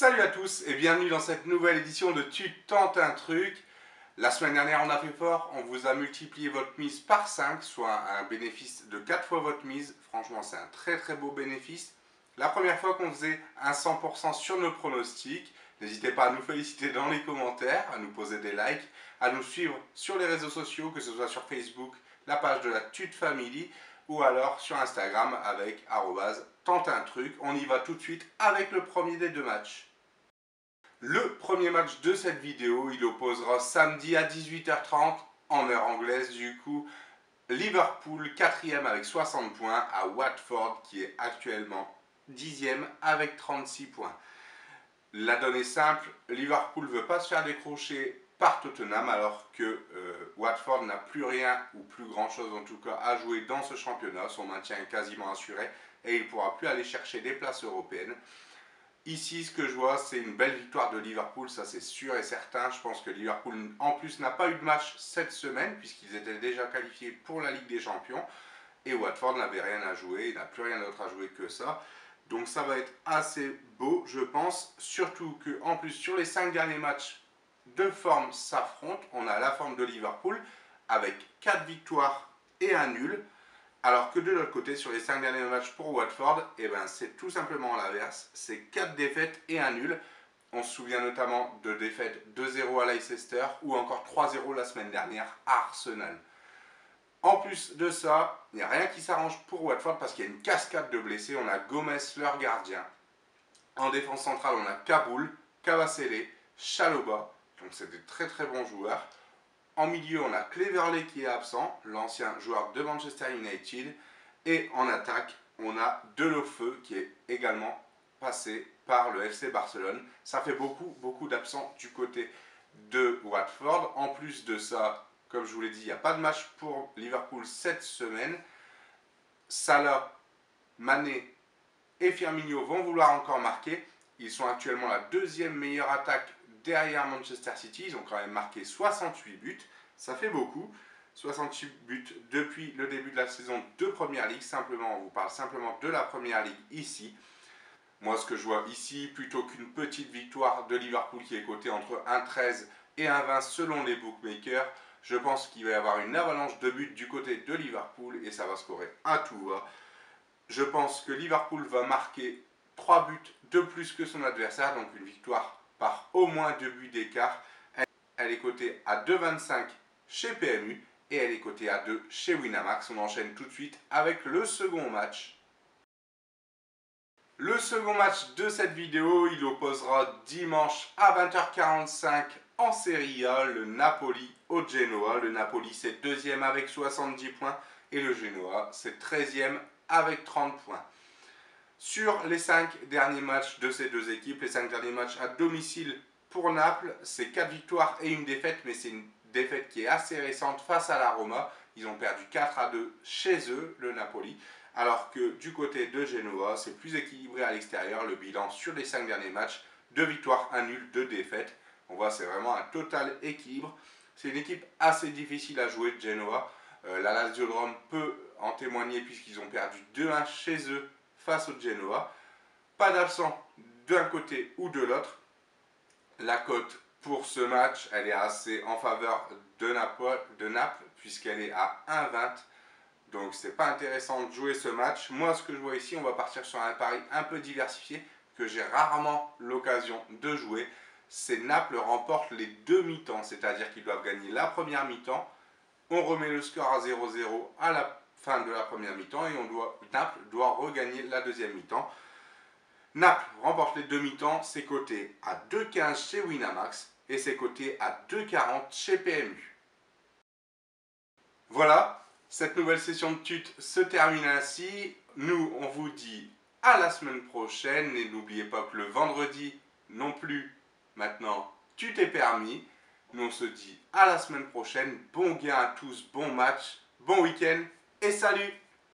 Salut à tous et bienvenue dans cette nouvelle édition de Tu tentes un truc. La semaine dernière on a fait fort, on vous a multiplié votre mise par 5, soit un bénéfice de 4 fois votre mise. Franchement c'est un très beau bénéfice. La première fois qu'on faisait un 100% sur nos pronostics, n'hésitez pas à nous féliciter dans les commentaires, à nous poser des likes, à nous suivre sur les réseaux sociaux, que ce soit sur Facebook, la page de la Tute Family, ou alors sur Instagram avec @tente un truc. On y va tout de suite avec le premier des deux matchs. Le premier match de cette vidéo, il opposera samedi à 18h30 en heure anglaise du coup Liverpool 4e avec 60 points à Watford qui est actuellement 10e avec 36 points. La donne est simple, Liverpool ne veut pas se faire décrocher par Tottenham alors que Watford n'a plus rien ou plus grand chose en tout cas à jouer dans ce championnat. Son maintien est quasiment assuré et il ne pourra plus aller chercher des places européennes. Ici, ce que je vois, c'est une belle victoire de Liverpool, ça c'est sûr et certain. Je pense que Liverpool, en plus, n'a pas eu de match cette semaine, puisqu'ils étaient déjà qualifiés pour la Ligue des Champions. Et Watford n'avait rien à jouer, il n'a plus rien d'autre à jouer que ça. Donc ça va être assez beau, je pense. Surtout qu'en plus, sur les 5 derniers matchs, deux formes s'affrontent. On a la forme de Liverpool, avec 4 victoires et un nul. Alors que de l'autre côté, sur les 5 derniers matchs pour Watford, c'est tout simplement l'inverse. C'est 4 défaites et un nul. On se souvient notamment de défaites 2-0 à Leicester ou encore 3-0 la semaine dernière à Arsenal. En plus de ça, il n'y a rien qui s'arrange pour Watford parce qu'il y a une cascade de blessés. On a Gomez, leur gardien. En défense centrale, on a Kaboul, Cavacele, Chalobah. Donc c'est des très bons joueurs. En milieu, on a Cleverley qui est absent, l'ancien joueur de Manchester United. Et en attaque, on a Delofeu qui est également passé par le FC Barcelone. Ça fait beaucoup d'absents du côté de Watford. En plus de ça, comme je vous l'ai dit, il n'y a pas de match pour Liverpool cette semaine. Salah, Mané et Firmino vont vouloir encore marquer. Ils sont actuellement la deuxième meilleure attaque derrière Manchester City. Ils ont quand même marqué 68 buts. Ça fait beaucoup. 68 buts depuis le début de la saison de Première Ligue. Simplement, on vous parle simplement de la Première Ligue ici. Moi, ce que je vois ici, plutôt qu'une petite victoire de Liverpool qui est cotée entre 1,13 et 1,20 selon les bookmakers, je pense qu'il va y avoir une avalanche de buts du côté de Liverpool et ça va scorer à tout va. Je pense que Liverpool va marquer 3 buts de plus que son adversaire, donc une victoire par au moins 2 buts d'écart. Elle est cotée à 2,25 chez PMU et elle est cotée à 2 chez Winamax. On enchaîne tout de suite avec le second match. Le second match de cette vidéo, il opposera dimanche à 20h45 en Serie A le Napoli au Genoa. Le Napoli c'est 2e avec 70 points et le Genoa c'est 13e avec 30 points. Sur les 5 derniers matchs de ces deux équipes, les 5 derniers matchs à domicile pour Naples, c'est 4 victoires et une défaite, mais c'est une défaite qui est assez récente face à la Roma. Ils ont perdu 4-2 chez eux, le Napoli. Alors que du côté de Genoa, c'est plus équilibré à l'extérieur. Le bilan sur les 5 derniers matchs, 2 victoires, 1 nul, 2 défaites. On voit c'est vraiment un total équilibre. C'est une équipe assez difficile à jouer de Genoa. La Lazio de Rome peut en témoigner puisqu'ils ont perdu 2-1 chez eux face au Genoa. Pas d'absent d'un côté ou de l'autre. La cote pour ce match, elle est assez en faveur de Naples puisqu'elle est à 1,20. Donc c'est pas intéressant de jouer ce match. Moi ce que je vois ici, on va partir sur un pari un peu diversifié que j'ai rarement l'occasion de jouer. C'est Naples remporte les deux mi-temps, c'est-à-dire qu'ils doivent gagner la première mi-temps. On remet le score à 0-0 à la fin de la première mi-temps et Naples doit regagner la deuxième mi-temps. Naples remporte les deux mi-temps, c'est coté à 2,15 chez Winamax et c'est coté à 2,40 chez PMU. Voilà, cette nouvelle session de tute se termine ainsi. Nous, on vous dit à la semaine prochaine et n'oubliez pas que le vendredi non plus, maintenant, tu t'es permis. Nous, on se dit à la semaine prochaine. Bon gain à tous, bon match, bon week-end et salut!